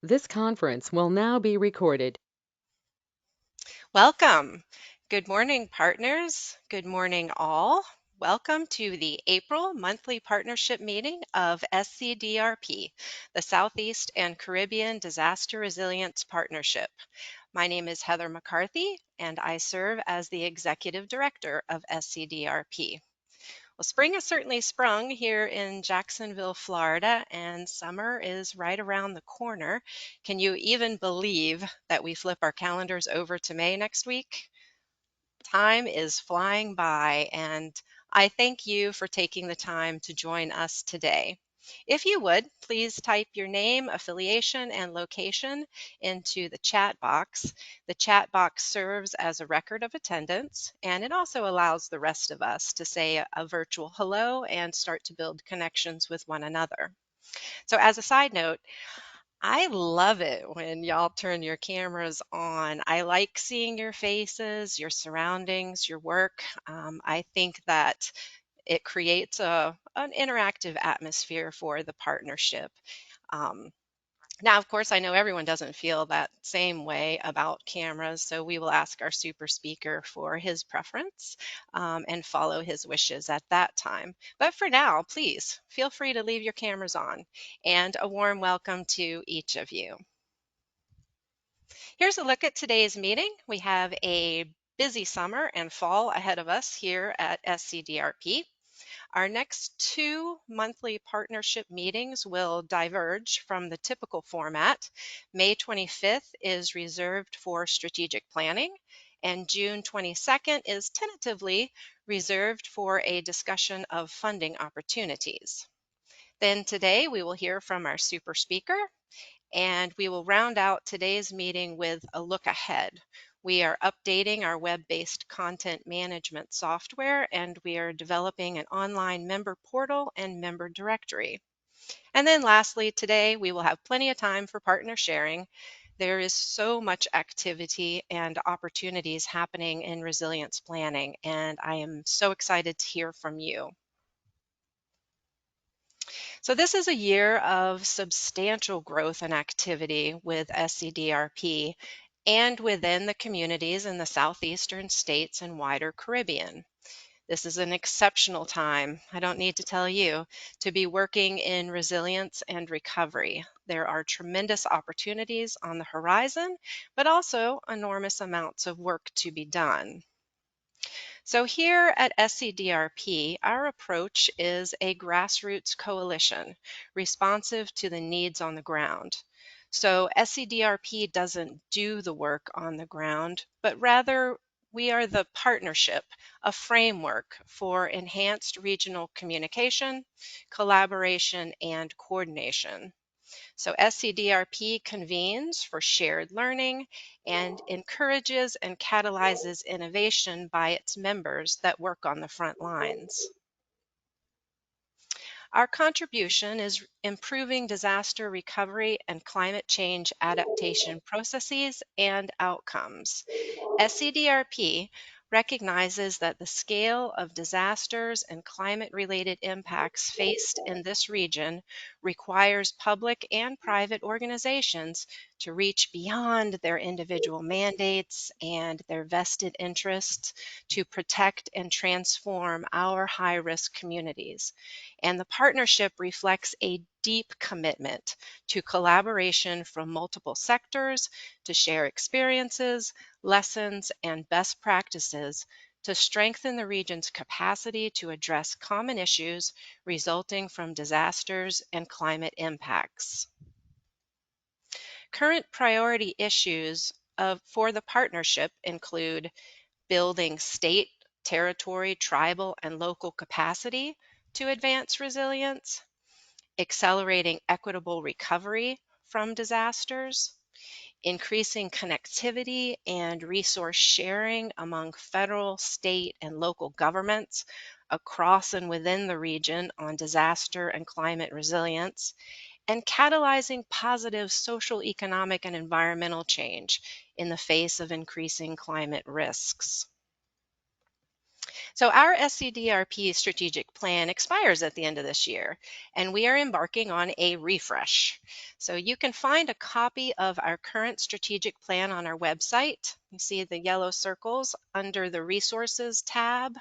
This conference will now be recorded. Welcome. Good morning, partners. Good morning, all. Welcome to the April monthly partnership meeting of SCDRP, the Southeast and Caribbean Disaster Resilience Partnership. My name is Heather McCarthy, and I serve as the Executive Director of SCDRP. Well, spring has certainly sprung here in Jacksonville, Florida, and summer is right around the corner. Can you even believe that we flip our calendars over to May next week? Time is flying by, and I thank you for taking the time to join us today. If you would, please type your name, affiliation, and location into the chat box. The chat box serves as a record of attendance, and it also allows the rest of us to say a virtual hello and start to build connections with one another. So as a side note, I love it when y'all turn your cameras on. I like seeing your faces, your surroundings, your work. I think that it creates an interactive atmosphere for the partnership. Um, Now, of course, I know everyone doesn't feel that same way about cameras, so we will ask our super speaker for his preference and follow his wishes at that time. But for now, please feel free to leave your cameras on, and a warm welcome to each of you. Here's a look at today's meeting. We have a busy summer and fall ahead of us here at SCDRP. Our next two monthly partnership meetings will diverge from the typical format. May 25th is reserved for strategic planning, and June 22nd is tentatively reserved for a discussion of funding opportunities. Then today we will hear from our super speaker, and we will round out today's meeting with a look ahead. We are updating our web-based content management software, and we are developing an online member portal and member directory. And then lastly, today we will have plenty of time for partner sharing. There is so much activity and opportunities happening in resilience planning, and I am so excited to hear from you. So this is a year of substantial growth and activity with SCDRP and within the communities in the southeastern states and wider Caribbean. This is an exceptional time, I don't need to tell you, to be working in resilience and recovery. There are tremendous opportunities on the horizon, but also enormous amounts of work to be done. So here at SCDRP, our approach is a grassroots coalition responsive to the needs on the ground. So SCDRP doesn't do the work on the ground, but rather we are the partnership, a framework for enhanced regional communication, collaboration, and coordination. So SCDRP convenes for shared learning and encourages and catalyzes innovation by its members that work on the front lines. Our contribution is improving disaster recovery and climate change adaptation processes and outcomes. SCDRP recognizes that the scale of disasters and climate-related impacts faced in this region requires public and private organizations to reach beyond their individual mandates and their vested interests to protect and transform our high-risk communities. And the partnership reflects a deep commitment to collaboration from multiple sectors to share experiences, lessons, and best practices to strengthen the region's capacity to address common issues resulting from disasters and climate impacts. Current priority issues for the partnership include building state, territory, tribal, and local capacity to advance resilience, accelerating equitable recovery from disasters, increasing connectivity and resource sharing among federal, state, and local governments across and within the region on disaster and climate resilience, and catalyzing positive social, economic, and environmental change in the face of increasing climate risks. So our SCDRP strategic plan expires at the end of this year, and we are embarking on a refresh. So you can find a copy of our current strategic plan on our website. You see the yellow circles under the Resources tab.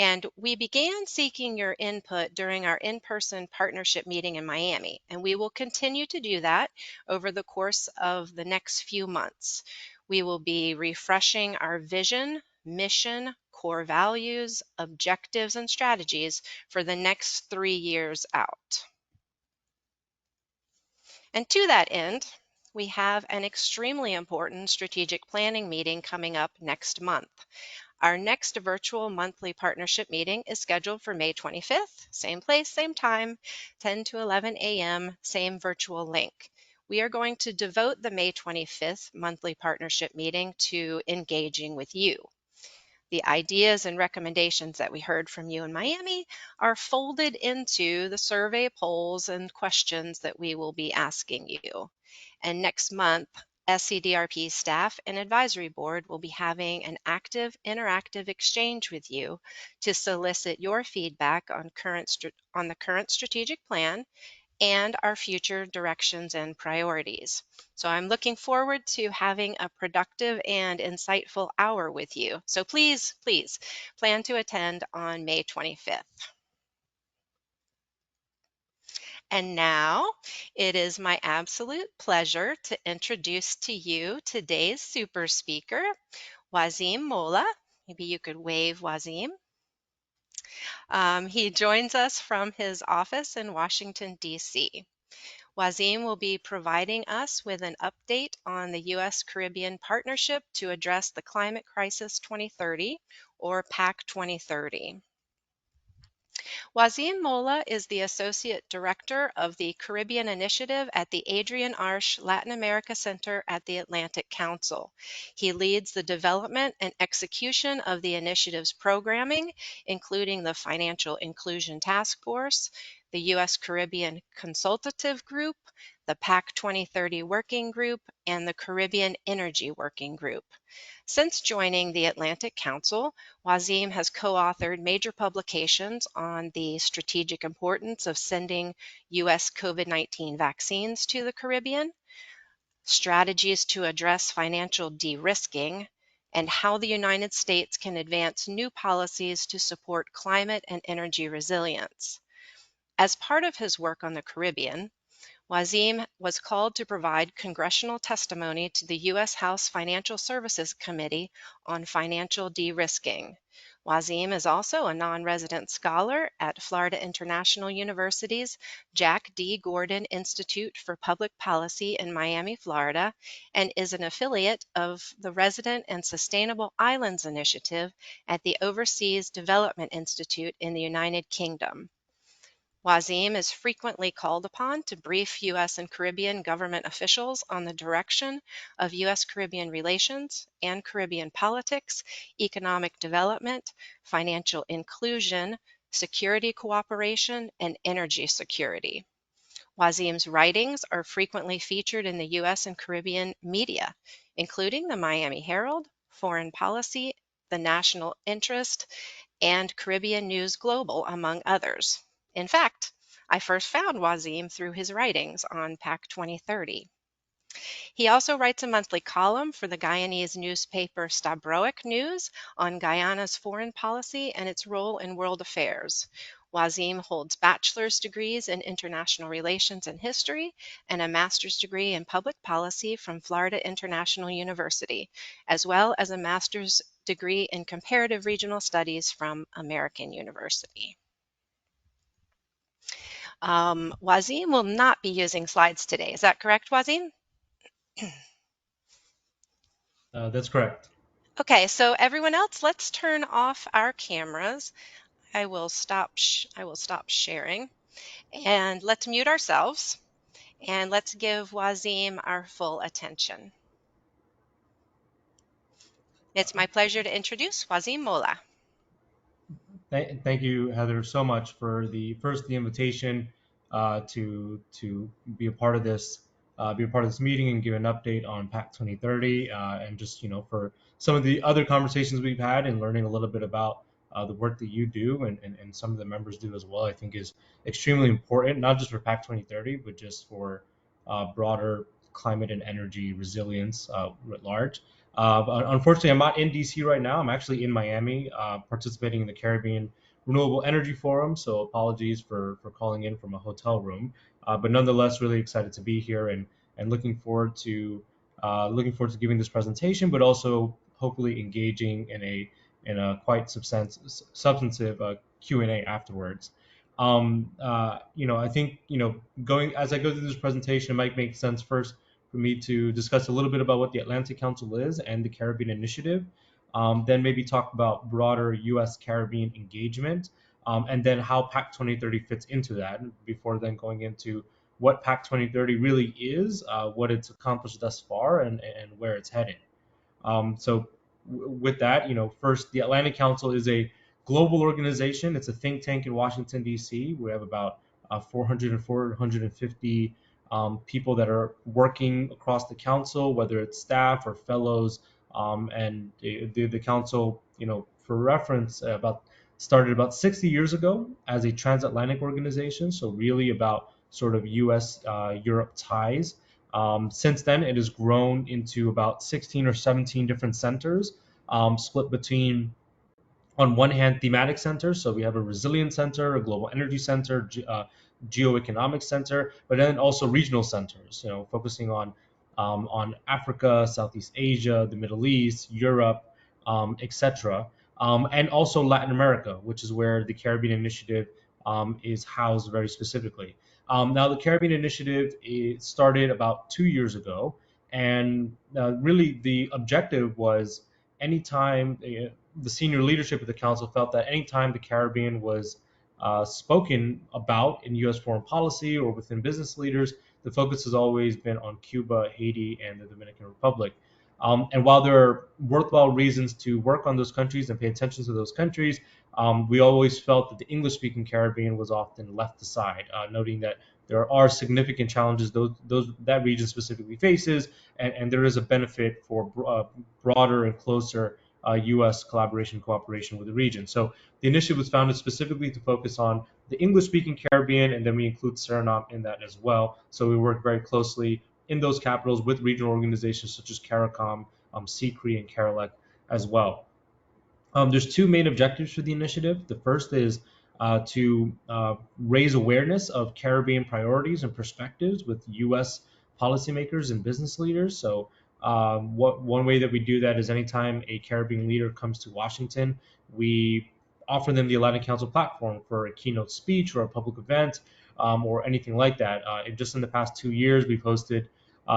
And we began seeking your input during our in-person partnership meeting in Miami, and we will continue to do that over the course of the next few months. We will be refreshing our vision, mission, core values, objectives, and strategies for the next 3 years out. And to that end, we have an extremely important strategic planning meeting coming up next month. Our next virtual monthly partnership meeting is scheduled for May 25th, same place, same time, 10 to 11 a.m., same virtual link. We are going to devote the May 25th monthly partnership meeting to engaging with you. The ideas and recommendations that we heard from you in Miami are folded into the survey polls and questions that we will be asking you. And next month, SCDRP staff and advisory board will be having an active, interactive exchange with you to solicit your feedback on the current strategic plan and our future directions and priorities. So I'm looking forward to having a productive and insightful hour with you. So please, please plan to attend on May 25th. And now it is my absolute pleasure to introduce to you today's super speaker, Wazim Mowla. Maybe you could wave, Wazim. He joins us from his office in Washington, D.C. Wazim will be providing us with an update on the U.S. Caribbean Partnership to address the Climate Crisis 2030, or PACC 2030. Wazim Mowla is the Associate Director of the Caribbean Initiative at the Adrienne Arsht Latin America Center at the Atlantic Council. He leads the development and execution of the initiative's programming, including the Financial Inclusion Task Force, the U.S. Caribbean Consultative Group, the PACC 2030 Working Group, and the Caribbean Energy Working Group. Since joining the Atlantic Council, Wazim has co-authored major publications on the strategic importance of sending U.S. COVID-19 vaccines to the Caribbean, strategies to address financial de-risking, and how the United States can advance new policies to support climate and energy resilience. As part of his work on the Caribbean, Wazim was called to provide congressional testimony to the U.S. House Financial Services Committee on financial de-risking. Wazim is also a non-resident scholar at Florida International University's Jack D. Gordon Institute for Public Policy in Miami, Florida, and is an affiliate of the Resident and Sustainable Islands Initiative at the Overseas Development Institute in the United Kingdom. Wazim is frequently called upon to brief U.S. and Caribbean government officials on the direction of U.S. Caribbean relations and Caribbean politics, economic development, financial inclusion, security cooperation, and energy security. Wazim's writings are frequently featured in the U.S. and Caribbean media, including the Miami Herald, Foreign Policy, The National Interest, and Caribbean News Global, among others. In fact, I first found Wazim through his writings on PACC 2030. He also writes a monthly column for the Guyanese newspaper Stabroek News on Guyana's foreign policy and its role in world affairs. Wazim holds bachelor's degrees in international relations and history and a master's degree in public policy from Florida International University, as well as a master's degree in comparative regional studies from American University. Wazim will not be using slides today. Is that correct, Wazim? That's correct. Okay, so everyone else, let's turn off our cameras. I will stop sharing, and let's mute ourselves, and let's give Wazim our full attention. It's my pleasure to introduce Wazim Mowla. Thank you, Heather, so much for the invitation to be a part of this meeting and give an update on PACC 2030, and just for some of the other conversations we've had and learning a little bit about the work that you do and some of the members do as well, I think is extremely important, not just for PAC 2030, but just for broader climate and energy resilience writ large. But unfortunately, I'm not in DC right now. I'm actually in Miami, participating in the Caribbean Renewable Energy Forum. So apologies for calling in from a hotel room, but nonetheless, really excited to be here and looking forward to giving this presentation, but also hopefully engaging in a quite substantive Q&A afterwards. I think going as I go through this presentation, it might make sense first for me to discuss a little bit about what the Atlantic Council is and the Caribbean Initiative. Then maybe talk about broader U.S. Caribbean engagement, and then how PAC 2030 fits into that. Before then going into what PAC 2030 really is, what it's accomplished thus far, and where it's headed. With that, first, the Atlantic Council is a global organization. It's a think tank in Washington, D.C. We have about 400 and 450 people that are working across the council, whether it's staff or fellows. And the council, for reference, started about 60 years ago as a transatlantic organization. So really about sort of U.S. Europe ties. Since then, it has grown into about 16 or 17 different centers, split between, on one hand, thematic centers. So we have a resilience center, a global energy center, geoeconomic center, but then also regional centers, focusing on Africa, Southeast Asia, the Middle East, Europe, etc. And also Latin America, which is where the Caribbean Initiative is housed very specifically. Now, the Caribbean Initiative started about 2 years ago, and really the objective was anytime the senior leadership of the council felt that anytime the Caribbean was spoken about in U.S. foreign policy or within business leaders, the focus has always been on Cuba, Haiti, and the Dominican Republic. And while there are worthwhile reasons to work on those countries and pay attention to those countries, we always felt that the English-speaking Caribbean was often left aside, noting that there are significant challenges that region specifically faces, and there is a benefit for broader and closer U.S. collaboration and cooperation with the region. So the initiative was founded specifically to focus on the English-speaking Caribbean, and then we include Suriname in that as well. So we work very closely in those capitals with regional organizations such as CARICOM, CCRI, and CARILEC as well. There's two main objectives for the initiative. The first is to raise awareness of Caribbean priorities and perspectives with U.S. policymakers and business leaders. So one way that we do that is anytime a Caribbean leader comes to Washington, we offer them the Atlantic Council platform for a keynote speech or a public event, or anything like that. Just in the past 2 years, we've hosted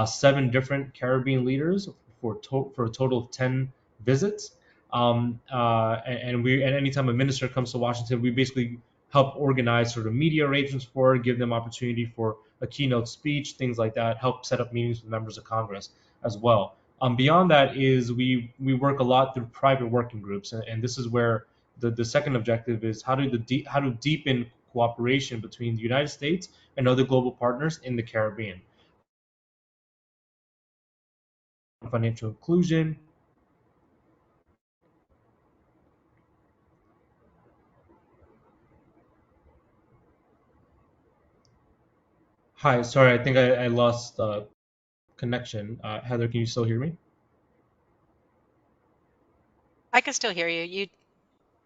7 different Caribbean leaders for a total of 10 visits. And anytime a minister comes to Washington, we basically help organize sort of media arrangements for it, give them opportunity for a keynote speech, things like that, help set up meetings with members of Congress as well. Beyond that is we work a lot through private working groups, and this is where the second objective is how to deepen cooperation between the United States and other global partners in the Caribbean. Financial inclusion. Hi, sorry, I think I lost connection. Heather, can you still hear me? I can still hear you.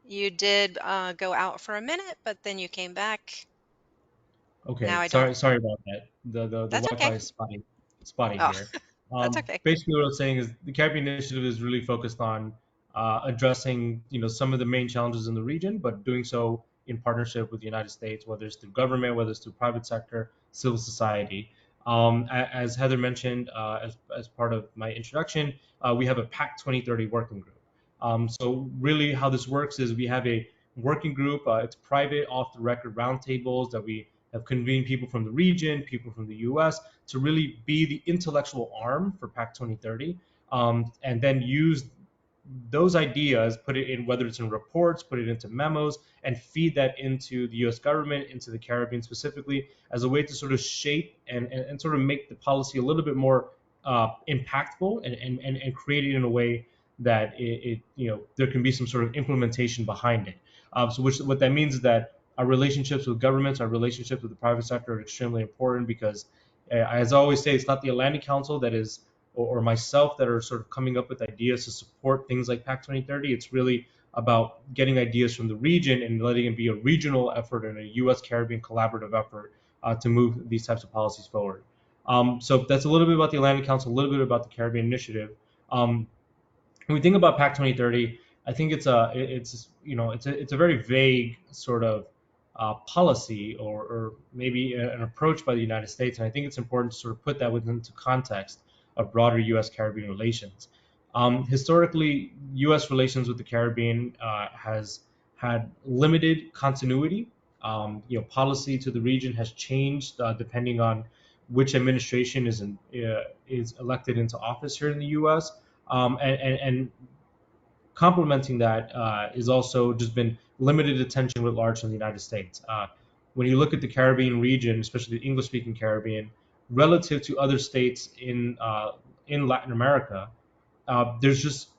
You did go out for a minute, but then you came back. Now Okay, I don't. sorry about that. The That's okay. Wi-Fi is spotty Oh, here. that's okay. Basically, what I'm saying is the Caribbean Initiative is really focused on addressing some of the main challenges in the region, but doing so in partnership with the United States, whether it's through government, whether it's through private sector, civil society. As Heather mentioned, as part of my introduction, we have a PAC 2030 working group. So really, how this works is we have a working group. It's private, off-the-record roundtables that we have convened people from the region, people from the U.S. to really be the intellectual arm for PAC 2030, and then use those ideas, put it in, whether it's in reports, put it into memos, and feed that into the U.S. government, into the Caribbean specifically, as a way to sort of shape and sort of make the policy a little bit more impactful and create it in a way that there can be some sort of implementation behind it. So what that means is that our relationships with governments, our relationships with the private sector are extremely important because, as I always say, it's not the Atlantic Council that is, or myself, that are sort of coming up with ideas to support things like PAC 2030. It's really about getting ideas from the region and letting it be a regional effort and a U.S. Caribbean collaborative effort to move these types of policies forward. So that's a little bit about the Atlantic Council, a little bit about the Caribbean Initiative. Um, when we think about PAC 2030, I think it's a very vague sort of policy, or maybe an approach by the United States, and I think it's important to sort of put that into context of broader U.S. Caribbean relations. Historically, U.S. relations with the Caribbean has had limited continuity. Policy to the region has changed depending on which administration is elected into office here in the U.S. And complementing that is also just been limited attention writ large in the United States. When you look at the Caribbean region, especially the English-speaking Caribbean, relative to other states in Latin America, there's just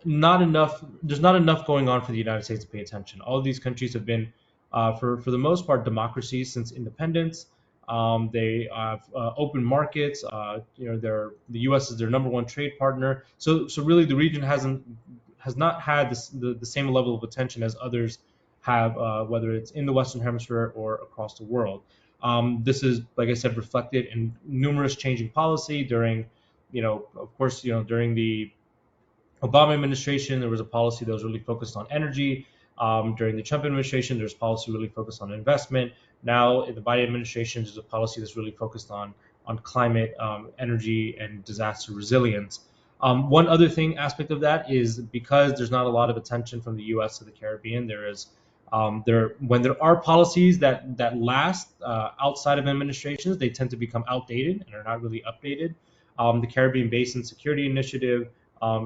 not enough. There's not enough going on for the United States to pay attention. All of these countries have been, for the most part, democracies since independence. They have open markets. The U.S. is their number one trade partner. So really, the region has not had the same level of attention as others have, whether it's in the Western Hemisphere or across the world. This is, like I said, reflected in numerous changing policy during, of course, during the Obama administration, there was a policy that was really focused on energy. During the Trump administration, there's policy really focused on investment. Now, in the Biden administration, there's a policy that's really focused on climate, energy, and disaster resilience. One other aspect of that is because there's not a lot of attention from the U.S. to the Caribbean. When there are policies that last outside of administrations, they tend to become outdated and are not really updated. The Caribbean Basin Security Initiative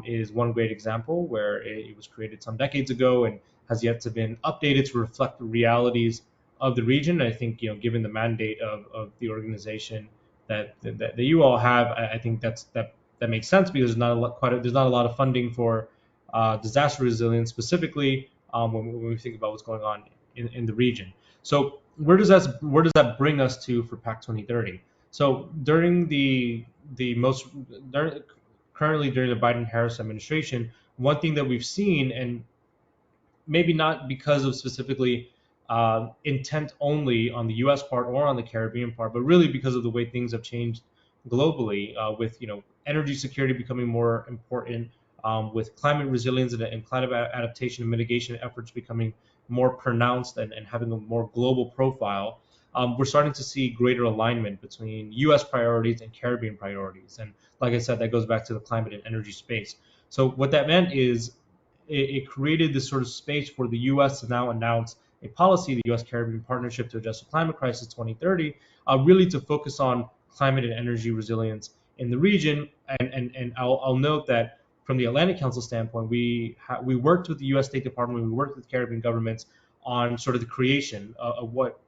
is one great example where it was created some decades ago and has yet to been updated to reflect the realities of the region. And I think, given the mandate of the organization that you all have, I think that makes sense because there's not a lot of funding for disaster resilience specifically when we think about what's going on in the region. So where does that bring us to for PAC 2030? So currently during the Biden-Harris administration, one thing that we've seen, and maybe not because of specifically intent only on the U.S. part or on the Caribbean part, but really because of the way things have changed globally, with energy security becoming more important, with climate resilience and climate adaptation and mitigation efforts becoming more pronounced and having a more global profile. We're starting to see greater alignment between U.S. priorities and Caribbean priorities. And like I said, that goes back to the climate and energy space. So what that meant is it created this sort of space for the U.S. to now announce a policy, the U.S. Caribbean Partnership to Address the Climate Crisis 2030, really to focus on climate and energy resilience in the region. And I'll note that from the Atlantic Council standpoint, we worked with the U.S. State Department, we worked with Caribbean governments on sort of the creation of what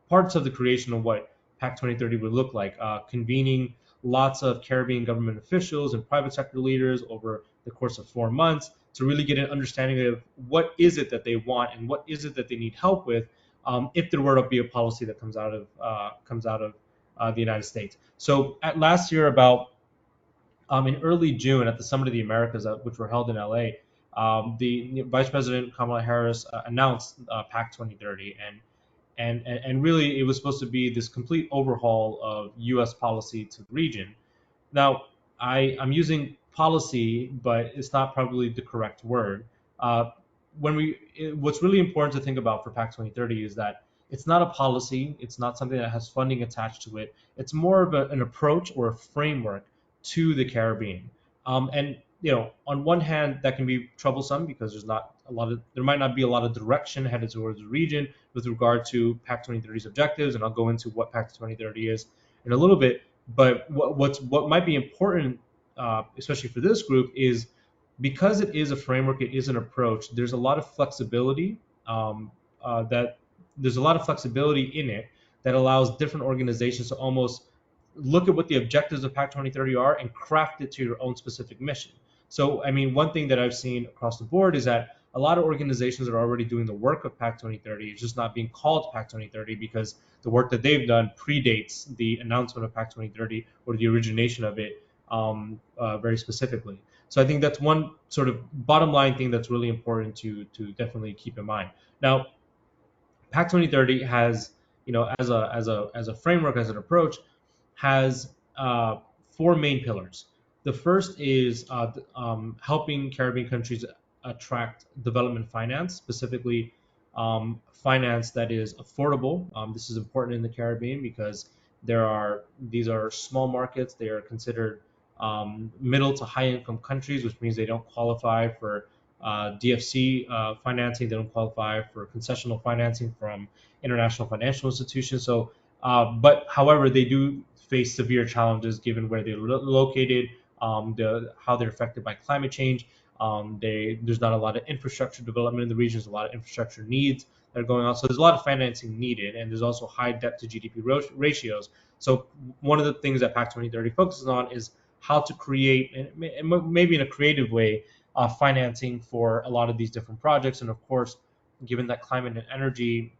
parts of the creation of what PAC 2030 would look like, convening lots of Caribbean government officials and private sector leaders over the course of 4 months to really get an understanding of what is it that they want and what is it that they need help with, if there were to be a policy that comes out of the United States. So at last year, about in early June, at the Summit of the Americas, which were held in LA, the Vice President Kamala Harris announced PAC 2030, and really it was supposed to be this complete overhaul of U.S. policy to the region. Now, I'm using policy, but it's not probably the correct word. What's really important to think about for PAC 2030 is that it's not a policy. It's not something that has funding attached to it. It's more of an approach or a framework to the Caribbean. And on one hand, that can be troublesome because there might not be a lot of direction headed towards the region with regard to PAC 2030's objectives, and I'll go into what PAC 2030 is in a little bit. But what might be important, especially for this group, is because it is a framework, it is an approach. There's a lot of flexibility in it that allows different organizations to almost look at what the objectives of PAC 2030 are and craft it to your own specific mission. So, I mean, one thing that I've seen across the board is that a lot of organizations are already doing the work of PAC 2030. It's just not being called PAC 2030 because the work that they've done predates the announcement of PAC 2030 or the origination of it very specifically. So I think that's one sort of bottom line thing that's really important to definitely keep in mind. Now, PAC 2030 has, as a framework, as an approach, has four main pillars. The first is helping Caribbean countries attract development finance, specifically finance that is affordable. This is important in the Caribbean because these are small markets. They are considered middle to high income countries, which means they don't qualify for DFC financing. They don't qualify for concessional financing from international financial institutions. So, but however, they do face severe challenges given where they're located, how they're affected by climate change. There's not a lot of infrastructure development in the region. There's a lot of infrastructure needs that are going on. So there's a lot of financing needed, and there's also high debt to GDP ratios. So one of the things that PAC 2030 focuses on is how to create, and maybe in a creative way, financing for a lot of these different projects. And of course, given that climate and energy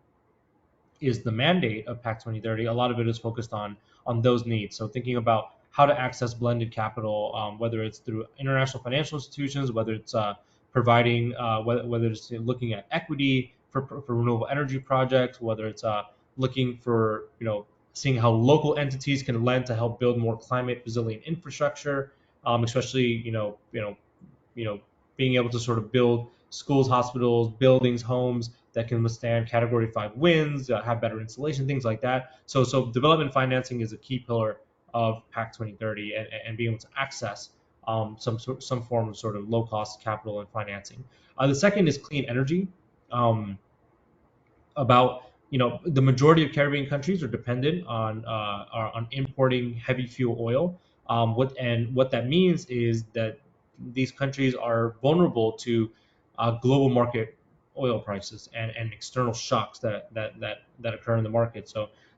is the mandate of PAC 2030, a lot of it is focused on those needs. So thinking about how to access blended capital, whether it's through international financial institutions, whether it's providing, whether it's looking at equity for renewable energy projects, whether it's looking for, seeing how local entities can lend to help build more climate resilient infrastructure, especially, you know, being able to sort of build schools, hospitals, buildings, homes that can withstand Category 5 winds, have better insulation, things like that. So development financing is a key pillar of PAC 2030, and being able to access some form of sort of low cost capital and financing. The second is clean energy. About the majority of Caribbean countries are dependent on importing heavy fuel oil. What that means is that these countries are vulnerable to global market oil prices and external shocks that occur in the market.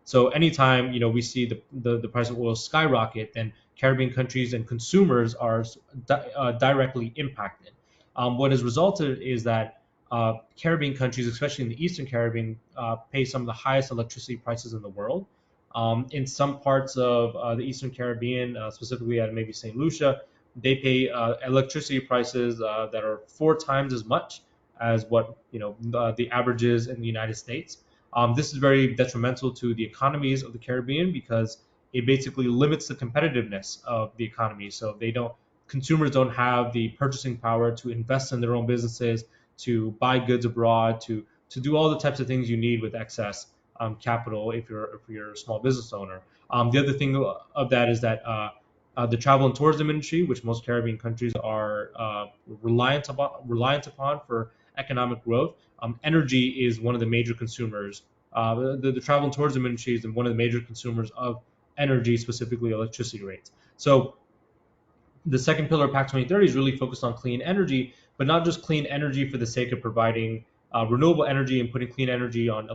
So anytime we see the price of oil skyrocket, then Caribbean countries and consumers are directly impacted. What has resulted is that Caribbean countries, especially in the Eastern Caribbean, pay some of the highest electricity prices in the world. In some parts of the Eastern Caribbean, specifically at maybe St. Lucia, they pay electricity prices that are 4 times as much as what the average is in the United States. This is very detrimental to the economies of the Caribbean because it basically limits the competitiveness of the economy. So consumers don't have the purchasing power to invest in their own businesses, to buy goods abroad, to do all the types of things you need with excess capital if you're a small business owner. The other thing of that is that the travel and tourism industry, which most Caribbean countries are reliant upon for economic growth, energy is one of the major consumers. The travel and tourism industry is one of the major consumers of energy, specifically electricity rates. So the second pillar of PAC 2030 is really focused on clean energy, but not just clean energy for the sake of providing renewable energy and putting clean energy on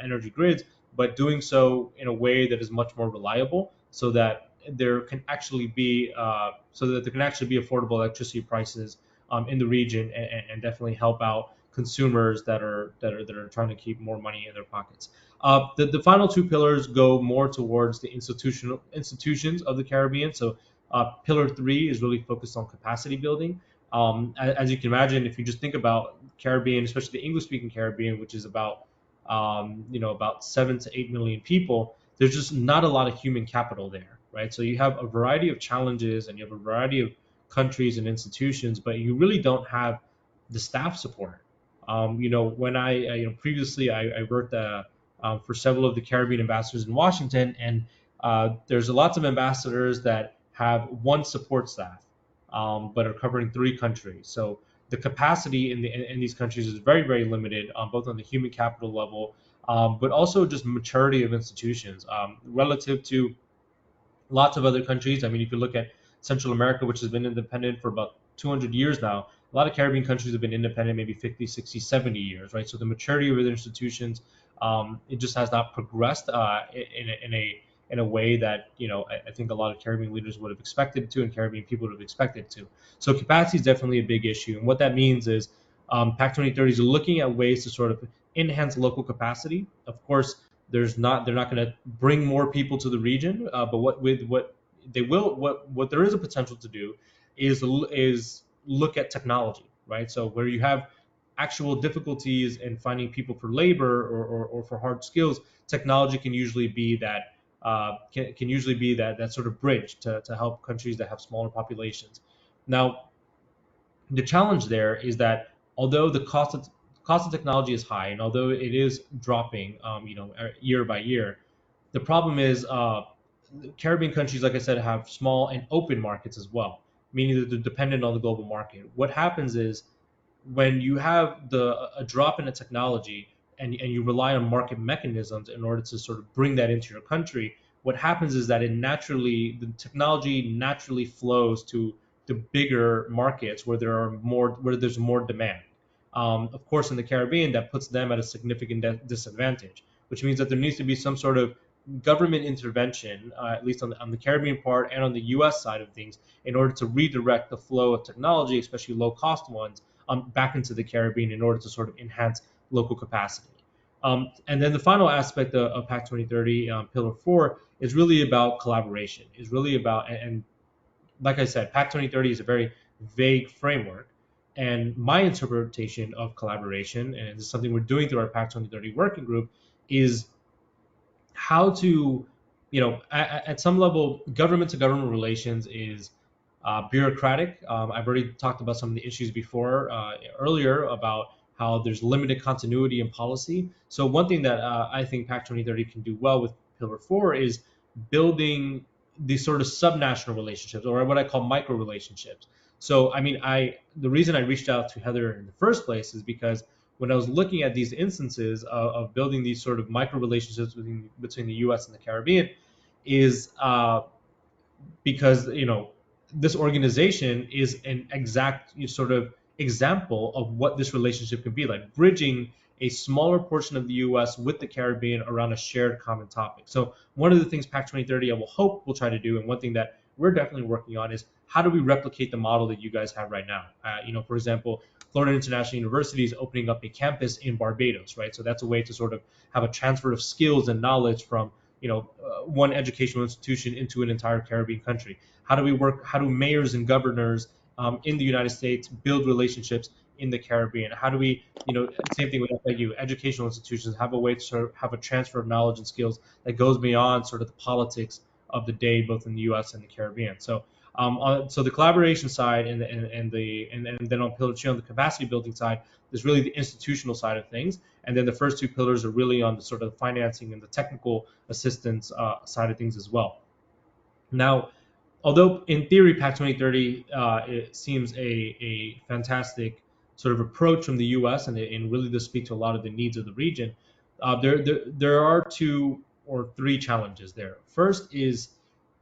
energy grids, but doing so in a way that is much more reliable, so that there can actually be affordable electricity prices in the region, and definitely help out consumers that are trying to keep more money in their pockets. The final two pillars go more towards the institutions of the Caribbean. So pillar 3 is really focused on capacity building. As you can imagine, if you just think about Caribbean, especially the English-speaking Caribbean, which is about 7 to 8 million people, there's just not a lot of human capital there, right? So you have a variety of challenges and you have a variety of countries and institutions, but you really don't have the staff support. When previously I worked for several of the Caribbean ambassadors in Washington, and there's lots of ambassadors that have one support staff, but are covering 3 countries. So the capacity in these countries is very, very limited, both on the human capital level, but also just maturity of institutions relative to lots of other countries. I mean, if you look at Central America, which has been independent for about 200 years now, a lot of Caribbean countries have been independent maybe 50, 60, 70 years, right? So the maturity of the institutions, it just has not progressed in a way that I think a lot of Caribbean leaders would have expected to, and Caribbean people would have expected to. So capacity is definitely a big issue, and what that means is PAC 2030 is looking at ways to sort of enhance local capacity. Of course, they're not going to bring more people to the region, but what there is a potential to do is look at technology, right? So where you have actual difficulties in finding people for labor or for hard skills, technology can usually be that sort of bridge to help countries that have smaller populations. Now, the challenge there is that although the cost of technology is high, and although it is dropping, year by year, the problem is Caribbean countries, like I said, have small and open markets as well, meaning that they're dependent on the global market. What happens is when you have a drop in the technology, and you rely on market mechanisms in order to sort of bring that into your country, what happens is that the technology naturally flows to the bigger markets where there's more demand. Of course, in the Caribbean, that puts them at a significant disadvantage, which means that there needs to be some sort of government intervention, at least on the Caribbean part and on the U.S. side of things, in order to redirect the flow of technology, especially low cost ones, back into the Caribbean in order to sort of enhance local capacity. And then the final aspect of PAC 2030, Pillar 4, is really about collaboration. Is really about, and like I said, PAC 2030 is a very vague framework. And my interpretation of collaboration, and this is something we're doing through our PAC 2030 working group, is how to, at some level, government to government relations is bureaucratic. I've already talked about some of the issues before, earlier, about how there's limited continuity in policy. So one thing that I think PAC 2030 can do well with Pillar 4 is building these sort of subnational relationships, or what I call micro relationships. So I mean, the reason I reached out to Heather in the first place is because when I was looking at these instances of building these sort of micro relationships between the U.S. and the Caribbean, is because this organization is an exact sort of example of what this relationship could be like, bridging a smaller portion of the U.S. with the Caribbean around a shared common topic. So one of the things PAC 2030 I will hope will try to do, and one thing that we're definitely working on, is how do we replicate the model that you guys have right now? For example, Florida International University is opening up a campus in Barbados, right? So that's a way to sort of have a transfer of skills and knowledge from one educational institution into an entire Caribbean country. How do mayors and governors in the United States build relationships in the Caribbean? How do we, same thing with FIU, educational institutions have a way to sort of have a transfer of knowledge and skills that goes beyond sort of the politics of the day, both in the U.S. and the Caribbean. So so the collaboration side and then on Pillar 2, on the capacity building side, is really the institutional side of things. And then the first two pillars are really on the sort of financing and the technical assistance side of things as well. Now, although in theory PAC 2030 it seems a fantastic sort of approach from the U.S. and really does speak to a lot of the needs of the region, there are two or three challenges there. First is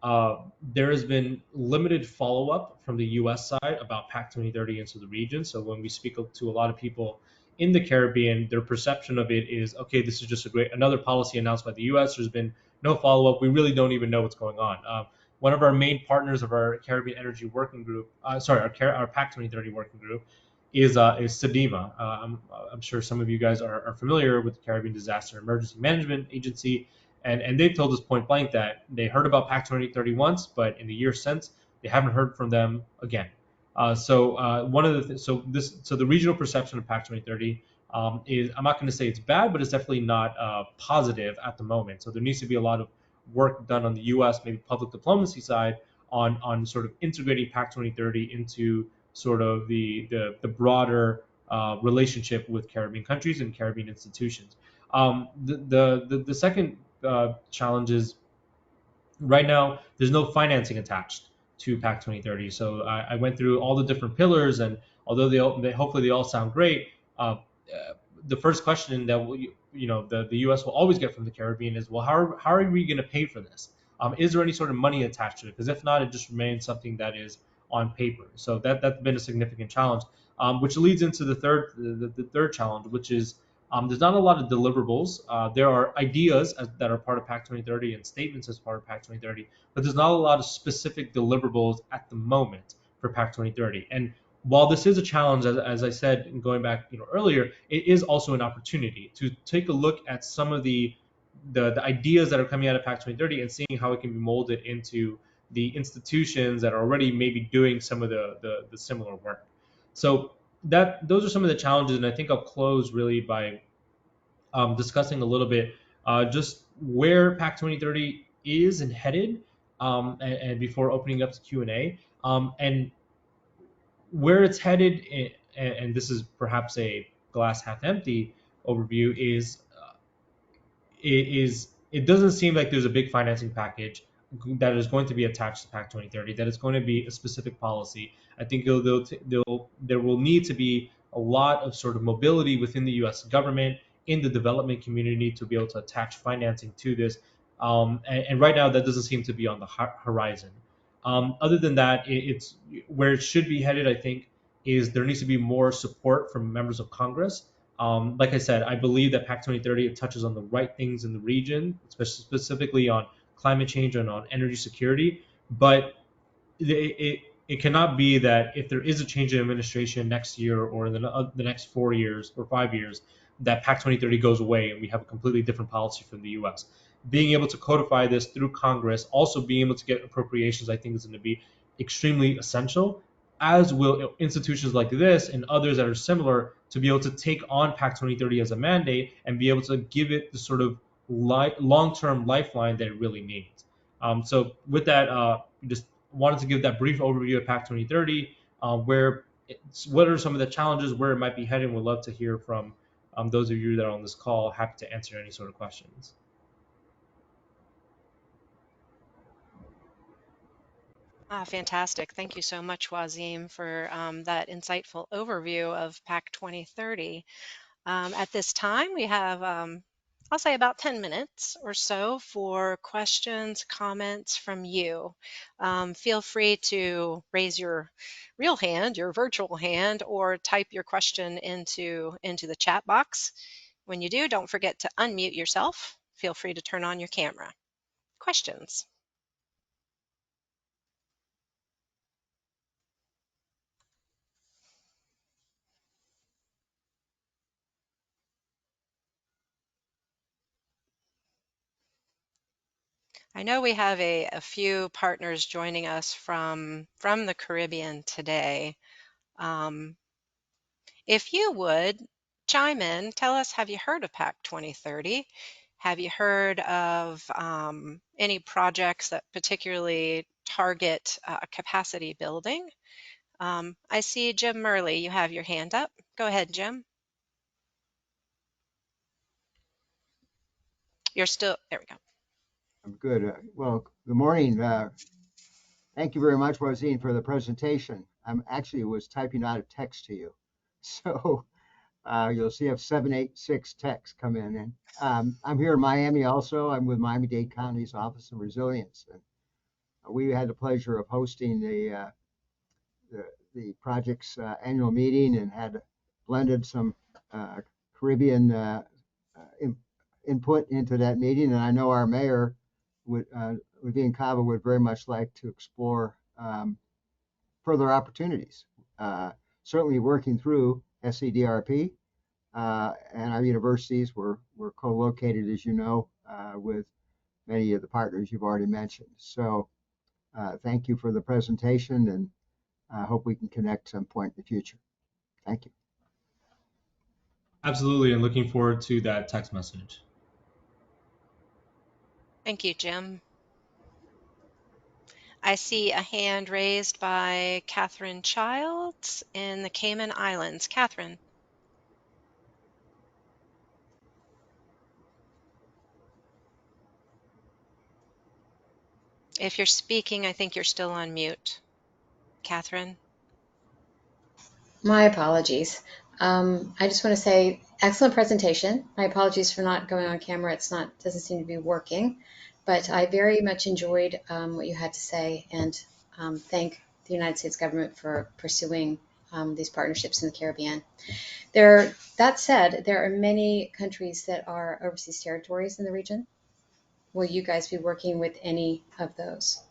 there has been limited follow-up from the U.S. side about PAC 2030 into the region. So when we speak to a lot of people in the Caribbean, their perception of it is, okay, this is just another policy announced by the U.S. There's been no follow-up. We really don't even know what's going on. One of our main partners of our Caribbean Energy Working Group, our PAC 2030 Working Group, is SCDMA. I'm sure some of you guys are familiar with the Caribbean Disaster Emergency Management Agency, and they've told us point blank that they heard about PAC 2030 once, but in the years since, they haven't heard from them again. One of the so the regional perception of PAC 2030 is, I'm not going to say it's bad, but it's definitely not positive at the moment. So there needs to be a lot of work done on the U.S. maybe public diplomacy side on sort of integrating PAC 2030 into sort of the broader relationship with Caribbean countries and Caribbean institutions. The second challenge is, right now there's no financing attached to PAC 2030. So I went through all the different pillars, and although they hopefully they all sound great, the first question that the U.S. will always get from the Caribbean is, well, how are we going to pay for this? Is there any sort of money attached to it? Because if not, it just remains something that is on paper. So that's been a significant challenge, which leads into the third challenge, which is There's not a lot of deliverables. There are ideas that are part of PACC 2030 and statements as part of PACC 2030, but there's not a lot of specific deliverables at the moment for PACC 2030. And while this is a challenge, as I said, going back earlier, it is also an opportunity to take a look at some of the ideas that are coming out of PACC 2030 and seeing how it can be molded into the institutions that are already maybe doing some of the similar work. So those are some of the challenges, and I think I'll close really by discussing a little bit just where PACC 2030 is and headed, and before opening up to Q&A, and where it's headed, and this is perhaps a glass half empty overview, is it doesn't seem like there's a big financing package that is going to be attached to PACC 2030, that it's going to be a specific policy. I think there will need to be a lot of sort of mobility within the U.S. government, in the development community, to be able to attach financing to this. And right now, that doesn't seem to be on the horizon. Other than that, it's where it should be headed, I think, is there needs to be more support from members of Congress. Like I said, I believe that PACC 2030 touches on the right things in the region, specifically on climate change and on energy security. But it cannot be that if there is a change in administration next year or in the next 4 years or 5 years, that PACC 2030 goes away and we have a completely different policy from the U.S. Being able to codify this through Congress, also being able to get appropriations, I think is going to be extremely essential, as will institutions like this and others that are similar, to be able to take on PACC 2030 as a mandate and be able to give it the sort of long-term lifeline that it really needs. So with that, just wanted to give that brief overview of PACC 2030, what are some of the challenges, where it might be heading. Would love to hear from those of you that are on this call. Happy to answer any sort of questions. Fantastic. Thank you so much, Wazim, for that insightful overview of PACC 2030. At this time, we have, I'll say, about 10 minutes or so for questions, comments from you. Feel free to raise your real hand, your virtual hand, or type your question into the chat box. When you do, don't forget to unmute yourself. Feel free to turn on your camera. Questions? I know we have a few partners joining us from the Caribbean today. If you would chime in, tell us, have you heard of PACC 2030? Have you heard of any projects that particularly target capacity building? I see Jim Murley, you have your hand up. Go ahead, Jim. You're still, there we go. I'm good. Well, good morning. Thank you very much, Wazim, for the presentation. I'm actually was typing out a text to you. So you'll see I have 786 texts come in. And I'm here in Miami also. I'm with Miami-Dade County's Office of Resilience. And we had the pleasure of hosting the project's annual meeting and had blended some Caribbean input into that meeting. And I know our mayor, Wazim Kava, would very much like to explore further opportunities. Certainly working through SCDRP, and our universities were co-located, as you know, with many of the partners you've already mentioned. So thank you for the presentation, and I hope we can connect some point in the future. Thank you. Absolutely, and looking forward to that text message. Thank you, Jim. I see a hand raised by Catherine Childs in the Cayman Islands. Catherine. If you're speaking, I think you're still on mute. Catherine. My apologies. I just want to say excellent presentation. My apologies for not going on camera. Doesn't seem to be working, but I very much enjoyed what you had to say, and thank the United States government for pursuing these partnerships in the Caribbean. That said, there are many countries that are overseas territories in the region. Will you guys be working with any of those?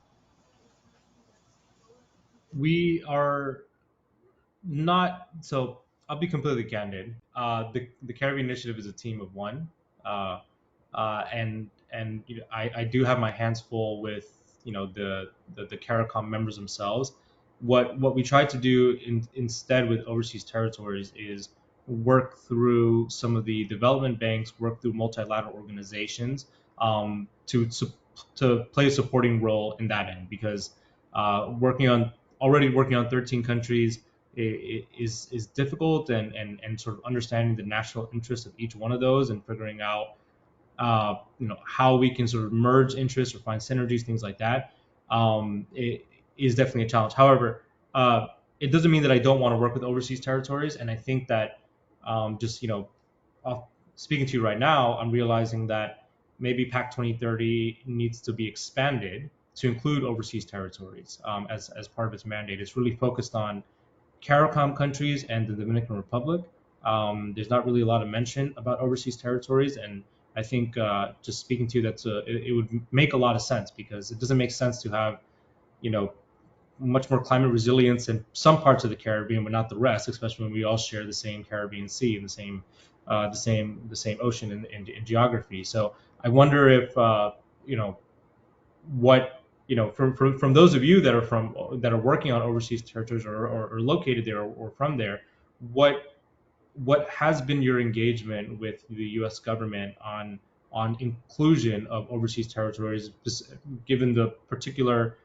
We are not. So I'll be completely candid. The Caribbean Initiative is a team of one, uh, and I do have my hands full with the CARICOM members themselves. What we try to do instead with overseas territories is work through some of the development banks, work through multilateral organizations, to play a supporting role in that end, because working on already working on 13 countries is difficult, and sort of understanding the national interest of each one of those and figuring out how we can sort of merge interests or find synergies, things like that. It is definitely a challenge. However, it doesn't mean that I don't want to work with overseas territories, and I think that just off, speaking to you right now, I'm realizing that maybe PAC 2030 needs to be expanded to include overseas territories as part of its mandate. It's really focused on CARICOM countries and the Dominican Republic. There's not really a lot of mention about overseas territories, and I think just speaking to you, it would make a lot of sense, because it doesn't make sense to have you know much more climate resilience in some parts of the Caribbean, but not the rest, especially when we all share the same Caribbean Sea and the same ocean in geography. So I wonder if what from those of you that are working on overseas territories, or located there, or from there, what what has been your engagement with the U.S. government on inclusion of overseas territories, given the particular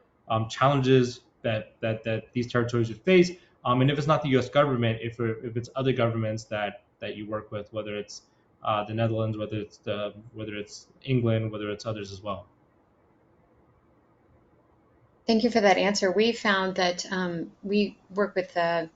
challenges that these territories would face, and if it's not the U.S. government, if it's other governments that you work with, whether it's the Netherlands, whether it's England, whether it's others as well. Thank you for that answer. We found that we work with the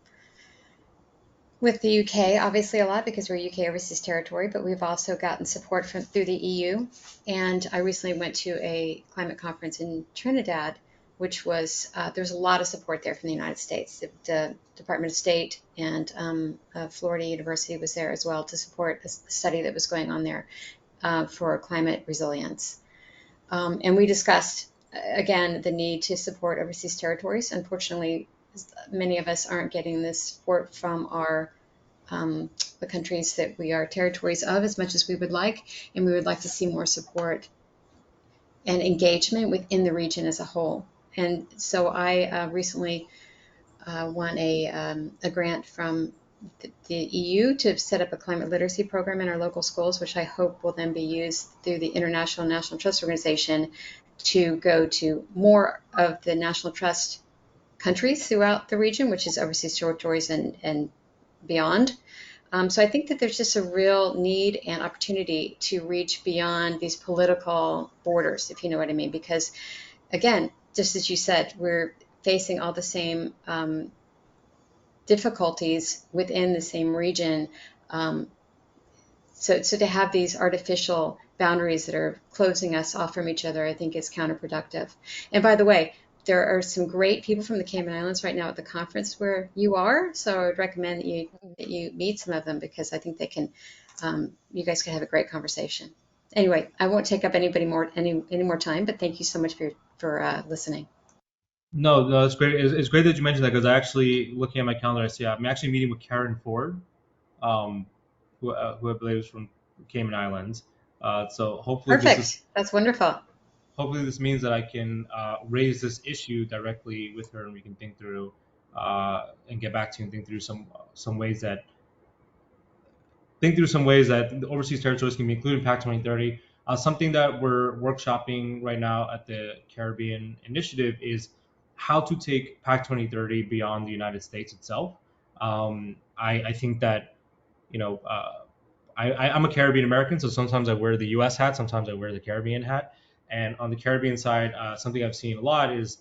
UK obviously a lot because we're a UK overseas territory, but we've also gotten support through the EU. And I recently went to a climate conference in Trinidad, which was there's a lot of support there from the United States. The Department of State and Florida University was there as well to support a study that was going on there for climate resilience. And we discussed, again, the need to support overseas territories. Unfortunately, many of us aren't getting this support from the countries that we are territories of as much as we would like, and we would like to see more support and engagement within the region as a whole. And so I recently won a grant from the EU to set up a climate literacy program in our local schools, which I hope will then be used through the International National Trust Organization to go to more of the National Trust countries throughout the region, which is overseas territories and beyond. So I think that there's just a real need and opportunity to reach beyond these political borders, if you know what I mean. Because, again, just as you said, we're facing all the same difficulties within the same region. So to have these artificial boundaries that are closing us off from each other, I think is counterproductive. And by the way, there are some great people from the Cayman Islands right now at the conference where you are. So I would recommend that you meet some of them, because I think they can, you guys could have a great conversation. Anyway, I won't take up any more time, but thank you so much for listening. No, no, it's great. It's great that you mentioned that, because I actually, looking at my calendar, I see I'm actually meeting with Karen Ford, um, who I believe is from Cayman Islands. So Perfect. That's wonderful. hopefully this means that I can raise this issue directly with her, and we can think through and get back to you and think through some ways that the overseas territories can be included in PAC 2030. Something that we're workshopping right now at the Caribbean Initiative is how to take PAC 2030 beyond the United States itself. I think that, I'm a Caribbean American, so sometimes I wear the U.S. hat, sometimes I wear the Caribbean hat. And on the Caribbean side, something I've seen a lot is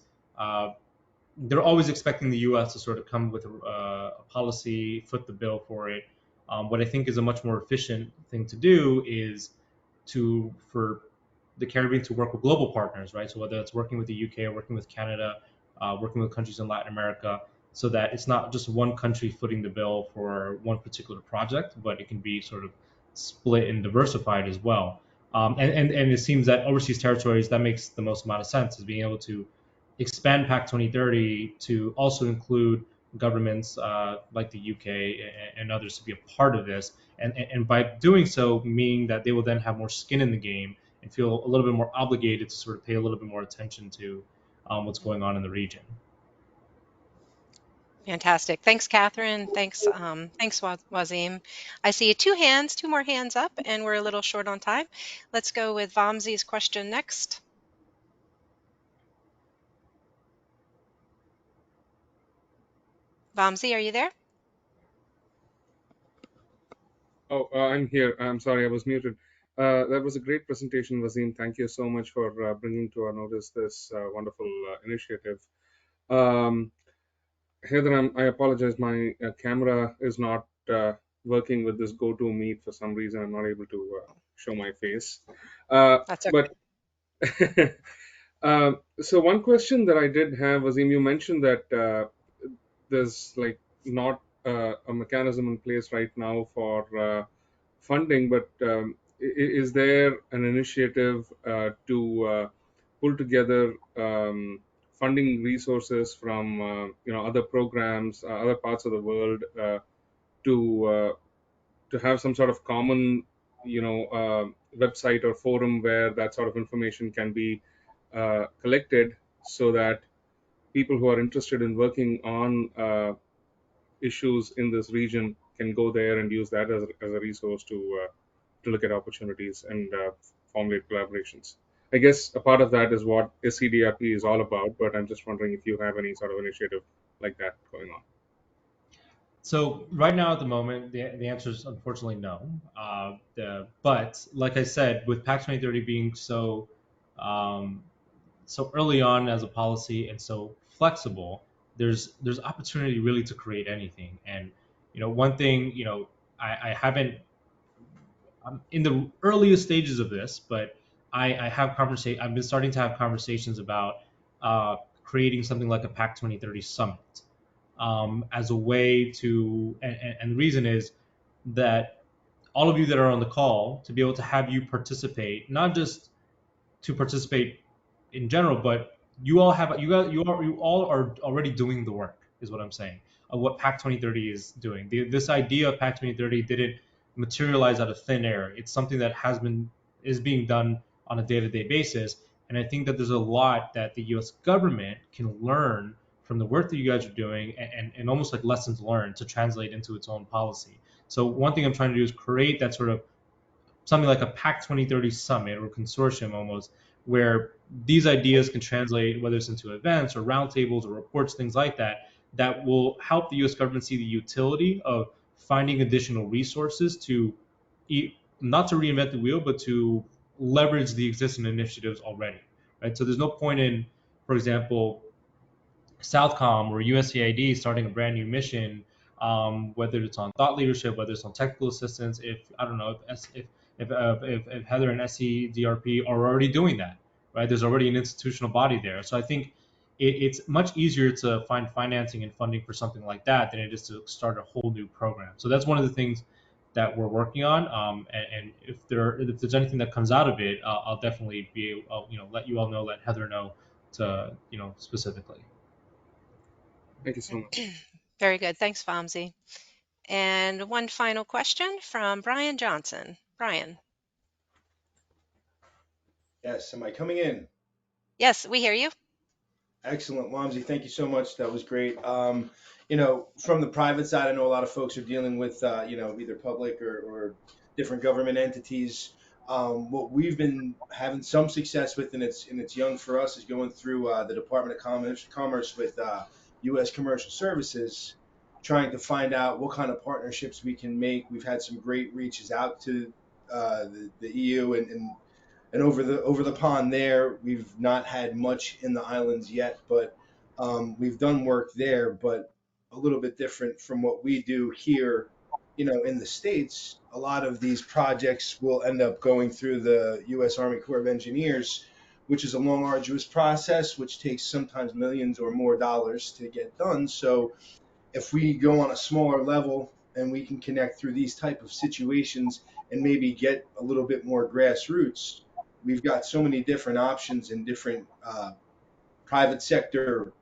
they're always expecting the U.S. to sort of come with a policy, foot the bill for it. What I think is a much more efficient thing to do is for the Caribbean to work with global partners, right? So whether it's working with the UK or working with Canada, working with countries in Latin America, so that it's not just one country footing the bill for one particular project, but it can be sort of split and diversified as well. And it seems that overseas territories, that makes the most amount of sense, is being able to expand PAC 2030 to also include governments like the UK and others to be a part of this. And by doing so, meaning that they will then have more skin in the game and feel a little bit more obligated to sort of pay a little bit more attention to what's going on in the region. Fantastic. Thanks, Catherine. Thanks, Wazim. I see two more hands up, and we're a little short on time. Let's go with Vamsi's question next. Vamsi, are you there? Oh, I'm here. I'm sorry, I was muted. That was a great presentation, Wazim. Thank you so much for bringing to our notice this wonderful initiative. Heather, I apologize. My camera is not working with this GoToMeet for some reason. I'm not able to show my face. That's okay. But so one question that I did have, Wazim, you mentioned that there's like not a mechanism in place right now for funding, but is there an initiative to pull together funding resources from other programs, other parts of the world to have some sort of common website or forum where that sort of information can be collected so that people who are interested in working on issues in this region can go there and use that as a resource to look at opportunities and formulate collaborations. I guess a part of that is what SCDRP is all about, but I'm just wondering if you have any sort of initiative like that going on. So right now at the moment, the answer is unfortunately no. But like I said, with PAC 2030 being um, so early on as a policy and so flexible, there's opportunity really to create anything. And one thing, I haven't, I'm in the earliest stages of this, but I have conversation. I've been starting to have conversations about creating something like a PAC 2030 summit as a way to, and the reason is that all of you that are on the call to be able to have you participate, not just to participate in general, but you all are already doing the work, is what I'm saying, of what PAC 2030 is doing. This idea of PAC 2030 didn't materialize out of thin air. It's something that is being done on a day-to-day basis, and I think that there's a lot that the U.S. government can learn from the work that you guys are doing, and almost like lessons learned to translate into its own policy. So one thing I'm trying to do is create that sort of something like a PAC 2030 summit or consortium almost, where these ideas can translate, whether it's into events or roundtables or reports, things like that, that will help the U.S. government see the utility of finding additional resources to not to reinvent the wheel, but to leverage the existing initiatives already, right? So there's no point in, for example, Southcom or USAID starting a brand new mission, whether it's on thought leadership, whether it's on technical assistance. If I don't know if Heather and SCDRP are already doing that, right? There's already an institutional body there. So I think it's much easier to find financing and funding for something like that than it is to start a whole new program. So that's one of the things that we're working on. And if there's anything that comes out of it, I'll definitely let you all know, let Heather know to specifically. Thank you so much. Very good. Thanks, Vamsi. And one final question from Brian Johnson. Brian. Yes, am I coming in? Yes, we hear you. Excellent, Wamsi. Thank you so much. That was great. From the private side, I know a lot of folks are dealing with, either public or different government entities. What we've been having some success with, and it's young for us, is going through the Department of Commerce with U.S. Commercial Services, trying to find out what kind of partnerships we can make. We've had some great reaches out to the EU and over the pond there. We've not had much in the islands yet, but we've done work there, but a little bit different from what we do here. In the States, a lot of these projects will end up going through the U.S. Army Corps of Engineers, which is a long, arduous process, which takes sometimes millions or more dollars to get done. So if we go on a smaller level and we can connect through these type of situations and maybe get a little bit more grassroots, we've got so many different options in different private sector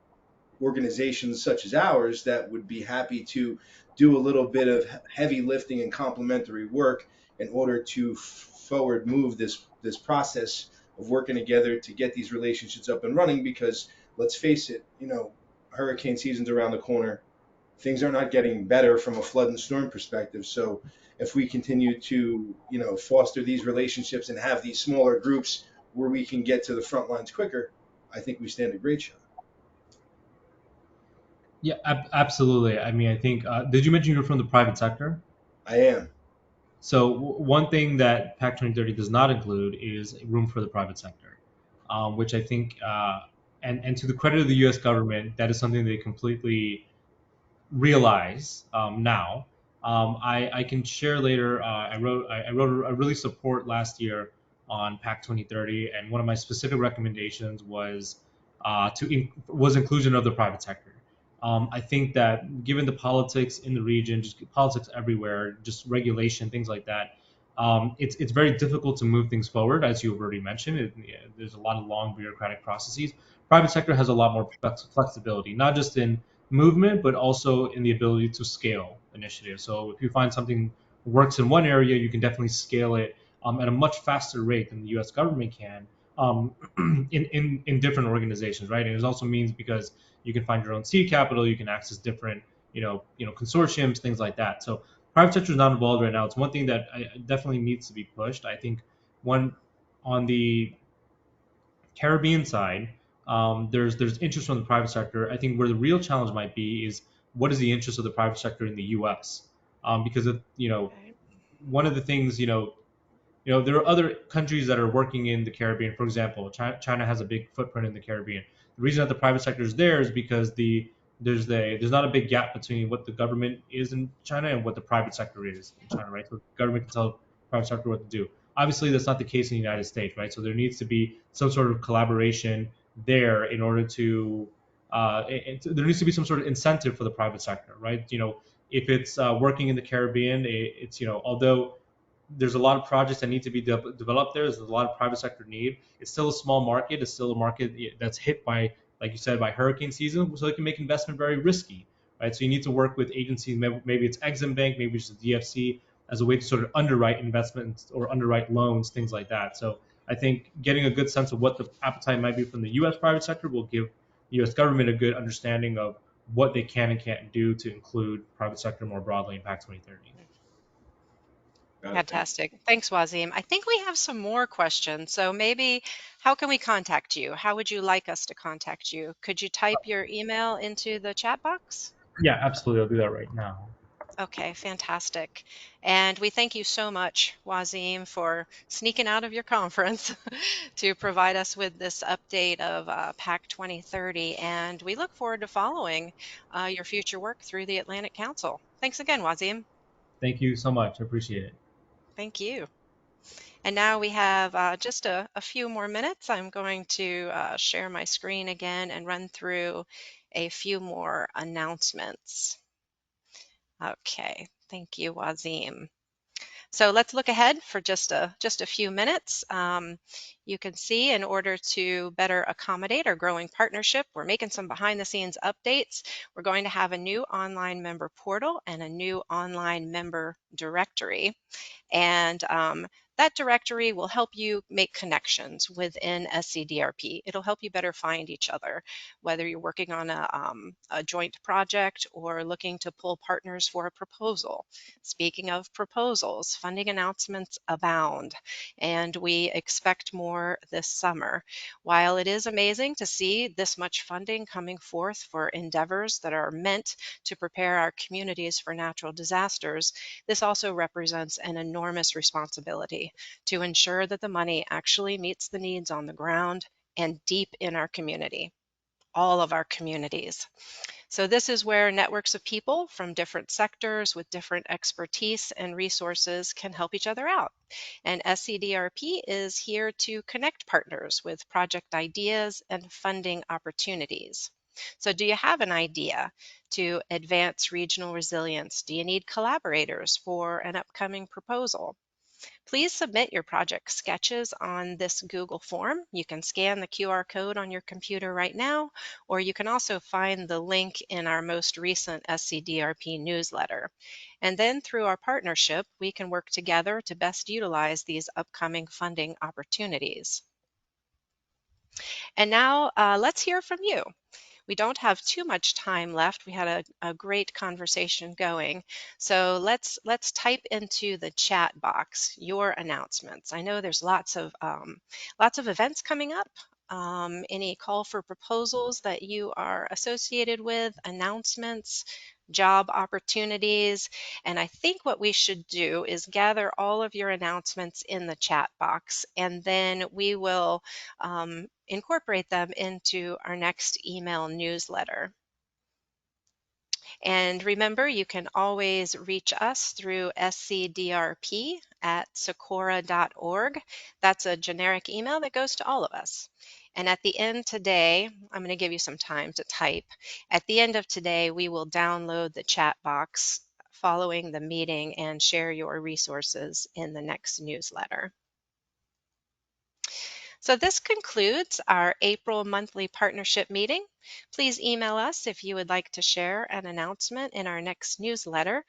organizations such as ours that would be happy to do a little bit of heavy lifting and complementary work in order to forward move this process of working together to get these relationships up and running. Because let's face it, hurricane season's around the corner. Things are not getting better from a flood and storm perspective. So if we continue to foster these relationships and have these smaller groups where we can get to the front lines quicker, I think we stand a great shot. Yeah, absolutely. I mean, I think, did you mention you're from the private sector? I am. So one thing that PAC 2030 does not include is room for the private sector, which I think, and to the credit of the U.S. government, that is something they completely realize now. I can share later. I released a report last year on PAC 2030, and one of my specific recommendations was inclusion of the private sector. I think that given the politics in the region, just politics everywhere, just regulation, things like that, it's very difficult to move things forward, as you've already mentioned. There's a lot of long bureaucratic processes. Private sector has a lot more flexibility, not just in movement, but also in the ability to scale initiatives. So if you find something works in one area, you can definitely scale it at a much faster rate than the U.S. government can in different organizations, right? And it also means because you can find your own seed capital, you can access different consortiums, things like that. So private sector is not involved right now. It's one thing that definitely needs to be pushed. I think one on the Caribbean side, there's interest from the private sector. I think where the real challenge might be is what is the interest of the private sector in the U.S. Because of, Okay. one of the things there are other countries that are working in the Caribbean. For example, China has a big footprint in the Caribbean. The reason that the private sector is there is because there's not a big gap between what the government is in China and what the private sector is in China, right? So the government can tell private sector what to do. Obviously, that's not the case in the United States, right? So there needs to be some sort of collaboration there in order to there needs to be some sort of incentive for the private sector, right? If it's working in the Caribbean, it's although there's a lot of projects that need to be developed there. There's a lot of private sector need. It's still a small market. It's still a market that's hit by, like you said, by hurricane season, so it can make investment very risky, right? So you need to work with agencies. Maybe it's Exim Bank, maybe it's the DFC, as a way to sort of underwrite investments or underwrite loans, things like that. So I think getting a good sense of what the appetite might be from the U.S. private sector will give the U.S. government a good understanding of what they can and can't do to include private sector more broadly in PAC 2030. Got it. Thank you. Fantastic. Thanks, Wazim. I think we have some more questions. So maybe how can we contact you? How would you like us to contact you? Could you type your email into the chat box? Yeah, absolutely. I'll do that right now. Okay, fantastic. And we thank you so much, Wazim, for sneaking out of your conference to provide us with this update of PAC 2030. And we look forward to following your future work through the Atlantic Council. Thanks again, Wazim. Thank you so much. I appreciate it. Thank you. And now we have just a few more minutes. I'm going to share my screen again and run through a few more announcements. Okay, thank you, Wazim. So let's look ahead for just a few minutes. You can see in order to better accommodate our growing partnership, we're making some behind the scenes updates. We're going to have a new online member portal and a new online member directory. And that directory will help you make connections within SCDRP. It'll help you better find each other, whether you're working on a joint project or looking to pull partners for a proposal. Speaking of proposals, funding announcements abound, and we expect more this summer. While it is amazing to see this much funding coming forth for endeavors that are meant to prepare our communities for natural disasters, this also represents an enormous responsibility to ensure that the money actually meets the needs on the ground and deep in our community, all of our communities. So this is where networks of people from different sectors with different expertise and resources can help each other out. And SCDRP is here to connect partners with project ideas and funding opportunities. So do you have an idea to advance regional resilience? Do you need collaborators for an upcoming proposal? Please submit your project sketches on this Google form. You can scan the QR code on your computer right now, or you can also find the link in our most recent SCDRP newsletter. And then through our partnership, we can work together to best utilize these upcoming funding opportunities. And now let's hear from you. We don't have too much time left. We had a great conversation going. So let's type into the chat box your announcements. I know there's lots of events coming up. Any call for proposals that you are associated with, announcements, job opportunities. And I think what we should do is gather all of your announcements in the chat box, and then we will incorporate them into our next email newsletter. And remember, you can always reach us through scdrp@socorro.org. That's a generic email that goes to all of us. And at the end today, I'm going to give you some time to type. At the end of today, we will download the chat box following the meeting and share your resources in the next newsletter. So this concludes our April monthly partnership meeting. Please email us if you would like to share an announcement in our next newsletter.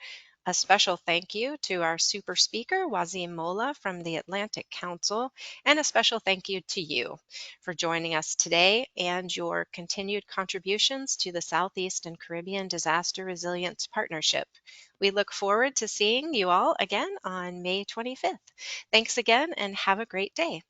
A special thank you to our super speaker, Wazim Mowla from the Atlantic Council, and a special thank you to you for joining us today and your continued contributions to the Southeast and Caribbean Disaster Resilience Partnership. We look forward to seeing you all again on May 25th. Thanks again and have a great day.